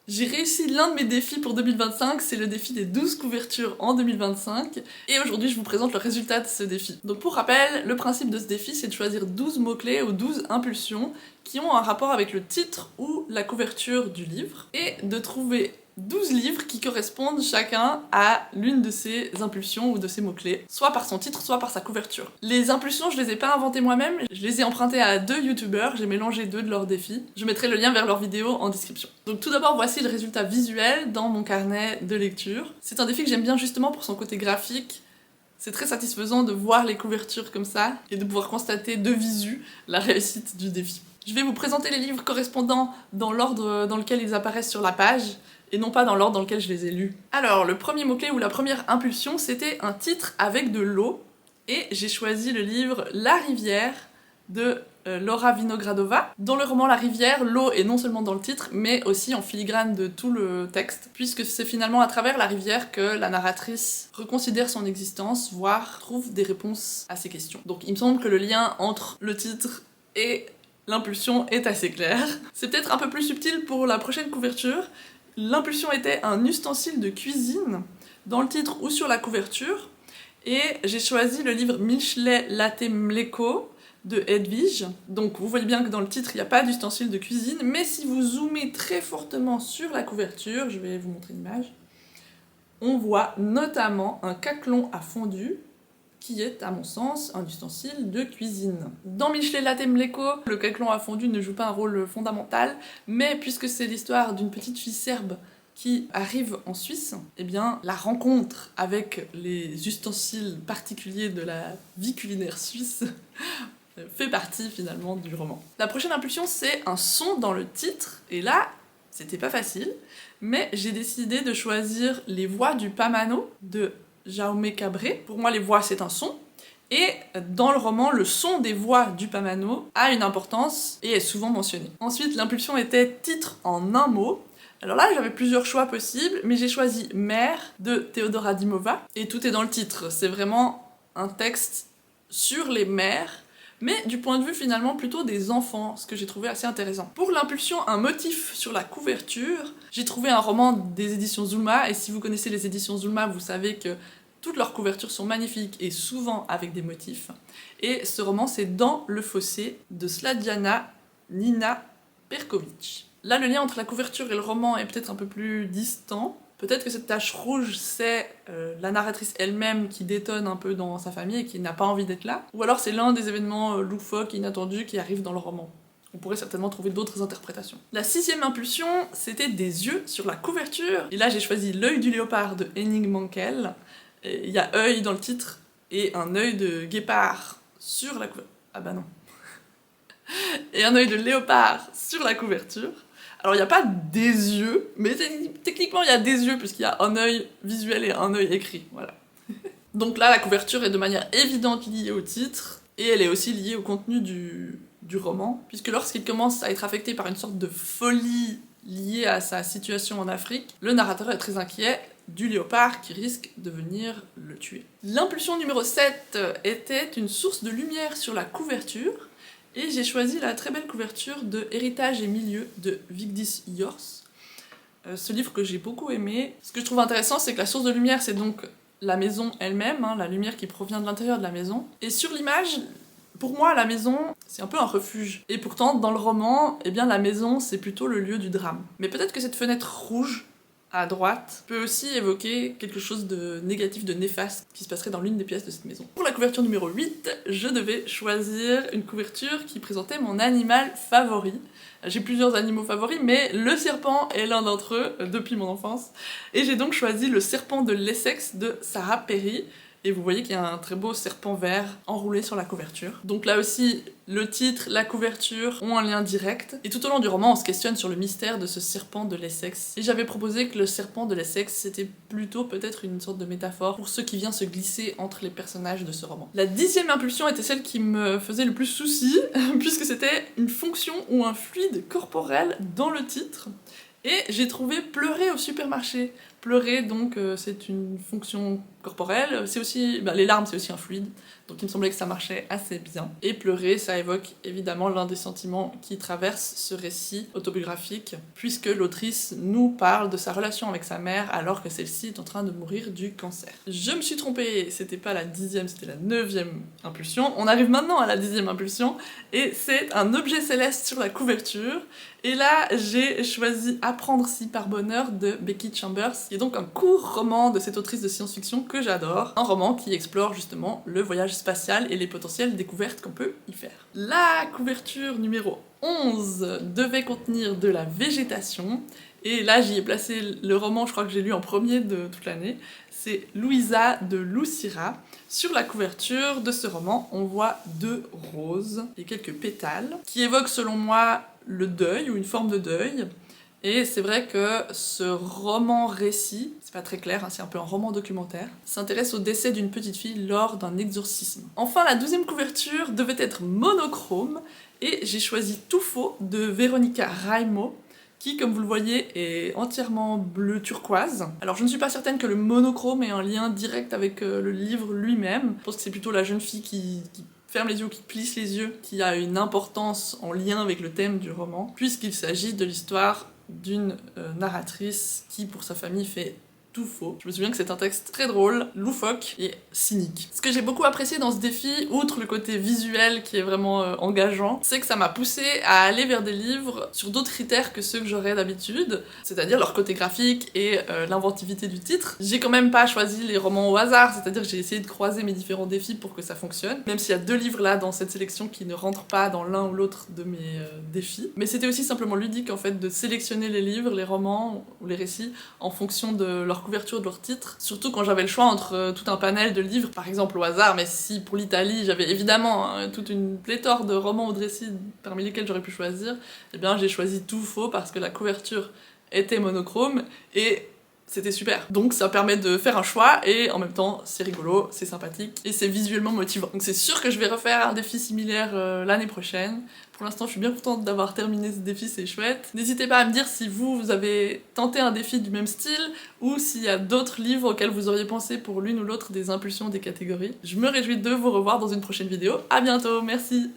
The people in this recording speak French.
J'ai réussi l'un de mes défis pour 2025, c'est le défi des 12 couvertures en 2025, et aujourd'hui je vous présente le résultat de ce défi. Donc pour rappel, le principe de ce défi c'est de choisir 12 mots-clés ou 12 impulsions qui ont un rapport avec le titre ou la couverture du livre, et de trouver 12 livres qui correspondent chacun à l'une de ces impulsions ou de ces mots-clés, soit par son titre, soit par sa couverture. Les impulsions, je les ai pas inventées moi-même, je les ai empruntées à 2 youtubeurs, j'ai mélangé 2 de leurs défis. Je mettrai le lien vers leurs vidéos en description. Donc tout d'abord, voici le résultat visuel dans mon carnet de lecture. C'est un défi que j'aime bien justement pour son côté graphique. C'est très satisfaisant de voir les couvertures comme ça et de pouvoir constater de visu la réussite du défi. Je vais vous présenter les livres correspondant dans l'ordre dans lequel ils apparaissent sur la page, et non pas dans l'ordre dans lequel je les ai lus. Alors, le premier mot-clé ou la première impulsion, c'était un titre avec de l'eau, et j'ai choisi le livre La rivière de Laura Vinogradova. Dans le roman La rivière, l'eau est non seulement dans le titre, mais aussi en filigrane de tout le texte, puisque c'est finalement à travers la rivière que la narratrice reconsidère son existence, voire trouve des réponses à ses questions. Donc il me semble que le lien entre le titre et l'impulsion est assez clair. C'est peut-être un peu plus subtil pour la prochaine couverture. L'impulsion était un ustensile de cuisine dans le titre ou sur la couverture, et j'ai choisi le livre Milchley Latte Mleko de Hedwige. Donc vous voyez bien que dans le titre il n'y a pas d'ustensile de cuisine, mais si vous zoomez très fortement sur la couverture, je vais vous montrer une image, on voit notamment un caclon à fondu, qui est, à mon sens, un ustensile de cuisine. Dans Milchley Latte Mleko, le caclon à fondu ne joue pas un rôle fondamental, mais puisque c'est l'histoire d'une petite fille serbe qui arrive en Suisse, eh bien, la rencontre avec les ustensiles particuliers de la vie culinaire suisse fait partie finalement du roman. La prochaine impulsion, c'est un son dans le titre, et là, c'était pas facile, mais j'ai décidé de choisir Les Voix du Pamano de Jaume Cabré. Pour moi, les voix, c'est un son. Et dans le roman, le son des voix du Pamano a une importance et est souvent mentionné. Ensuite, l'impulsion était titre en un mot. Alors là, j'avais plusieurs choix possibles, mais j'ai choisi Mère de Théodora Dimova. Et tout est dans le titre. C'est vraiment un texte sur les mères, mais du point de vue finalement plutôt des enfants, ce que j'ai trouvé assez intéressant. Pour l'impulsion, un motif sur la couverture, j'ai trouvé un roman des éditions Zulma, et si vous connaissez les éditions Zulma, vous savez que toutes leurs couvertures sont magnifiques et souvent avec des motifs. Et ce roman, c'est Dans le fossé de Sladiana Nina Perkovic. Là, le lien entre la couverture et le roman est peut-être un peu plus distant. Peut-être que cette tache rouge, c'est la narratrice elle-même qui détonne un peu dans sa famille et qui n'a pas envie d'être là. Ou alors c'est l'un des événements loufoques, inattendus qui arrivent dans le roman. On pourrait certainement trouver d'autres interprétations. La sixième impulsion, c'était des yeux sur la couverture. Et là, j'ai choisi L'œil du léopard de Henning Mankell. Il y a œil dans le titre et un œil de guépard sur la couverture. Ah bah non. Et un œil de léopard sur la couverture. Alors il n'y a pas des yeux, mais techniquement il y a des yeux puisqu'il y a un œil visuel et un œil écrit, voilà. Donc là la couverture est de manière évidente liée au titre, et elle est aussi liée au contenu du roman, puisque lorsqu'il commence à être affecté par une sorte de folie liée à sa situation en Afrique, le narrateur est très inquiet du léopard qui risque de venir le tuer. L'impulsion numéro 7 était une source de lumière sur la couverture, et j'ai choisi la très belle couverture de Héritage et Milieu de Vigdis Hjorth. Ce livre que j'ai beaucoup aimé. Ce que je trouve intéressant, c'est que la source de lumière, c'est donc la maison elle-même, la lumière qui provient de l'intérieur de la maison. Et sur l'image, pour moi, la maison, c'est un peu un refuge. Et pourtant, dans le roman, eh bien, la maison, c'est plutôt le lieu du drame. Mais peut-être que cette fenêtre rouge, à droite, peut aussi évoquer quelque chose de négatif, de néfaste, qui se passerait dans l'une des pièces de cette maison. Pour la couverture numéro 8, je devais choisir une couverture qui présentait mon animal favori. J'ai plusieurs animaux favoris, mais le serpent est l'un d'entre eux, depuis mon enfance. Et j'ai donc choisi Le serpent de l'Essex de Sarah Perry. Et vous voyez qu'il y a un très beau serpent vert enroulé sur la couverture. Donc là aussi, le titre, la couverture ont un lien direct. Et tout au long du roman, on se questionne sur le mystère de ce serpent de l'Essex. Et j'avais proposé que le serpent de l'Essex, c'était plutôt peut-être une sorte de métaphore pour ce qui vient se glisser entre les personnages de ce roman. La 10e impulsion était celle qui me faisait le plus souci, puisque c'était une fonction ou un fluide corporel dans le titre. Et j'ai trouvé Pleurer au supermarché Pleurer, donc, c'est une fonction corporelle. C'est aussi, les larmes, c'est aussi un fluide, donc il me semblait que ça marchait assez bien. Et pleurer, ça évoque évidemment l'un des sentiments qui traverse ce récit autobiographique, puisque l'autrice nous parle de sa relation avec sa mère alors que celle-ci est en train de mourir du cancer. Je me suis trompée, c'était pas la 10e, c'était la 9e impulsion. On arrive maintenant à la 10e impulsion, et c'est un objet céleste sur la couverture. Et là, j'ai choisi Apprendre si par bonheur de Becky Chambers, qui est donc un court roman de cette autrice de science-fiction que j'adore. Un roman qui explore justement le voyage spatial et les potentielles découvertes qu'on peut y faire. La couverture numéro 11 devait contenir de la végétation, et là j'y ai placé le roman, je crois que j'ai lu en premier de toute l'année. C'est Louisa de Lou Sira. Sur la couverture de ce roman, on voit 2 roses et quelques pétales, qui évoquent selon moi le deuil, ou une forme de deuil. Et c'est vrai que ce roman-récit, c'est pas très clair, hein, c'est un peu un roman documentaire, s'intéresse au décès d'une petite fille lors d'un exorcisme. Enfin, la 12e couverture devait être monochrome, et j'ai choisi Tout faux de Véronica Raimo, qui, comme vous le voyez, est entièrement bleu turquoise. Alors je ne suis pas certaine que le monochrome ait un lien direct avec le livre lui-même. Je pense que c'est plutôt la jeune fille qui ferme les yeux ou qui plisse les yeux qui a une importance en lien avec le thème du roman, puisqu'il s'agit de l'histoire d'une narratrice qui, pour sa famille, fait tout faux. Je me souviens que c'est un texte très drôle, loufoque et cynique. Ce que j'ai beaucoup apprécié dans ce défi, outre le côté visuel qui est vraiment engageant, c'est que ça m'a poussé à aller vers des livres sur d'autres critères que ceux que j'aurais d'habitude, c'est-à-dire leur côté graphique et l'inventivité du titre. J'ai quand même pas choisi les romans au hasard, c'est-à-dire que j'ai essayé de croiser mes différents défis pour que ça fonctionne, même s'il y a 2 livres là dans cette sélection qui ne rentrent pas dans l'un ou l'autre de mes défis. Mais c'était aussi simplement ludique en fait de sélectionner les livres, les romans ou les récits en fonction de leur couverture, de leur titre, surtout quand j'avais le choix entre tout un panel de livres, par exemple au hasard, mais si pour l'Italie j'avais évidemment toute une pléthore de romans ou de récits parmi lesquels j'aurais pu choisir, eh bien j'ai choisi Tout faux parce que la couverture était monochrome et c'était super. Donc ça permet de faire un choix et en même temps c'est rigolo, c'est sympathique et c'est visuellement motivant. Donc c'est sûr que je vais refaire un défi similaire l'année prochaine. Pour l'instant je suis bien contente d'avoir terminé ce défi, c'est chouette. N'hésitez pas à me dire si vous avez tenté un défi du même style ou s'il y a d'autres livres auxquels vous auriez pensé pour l'une ou l'autre des impulsions des catégories. Je me réjouis de vous revoir dans une prochaine vidéo. À bientôt, merci!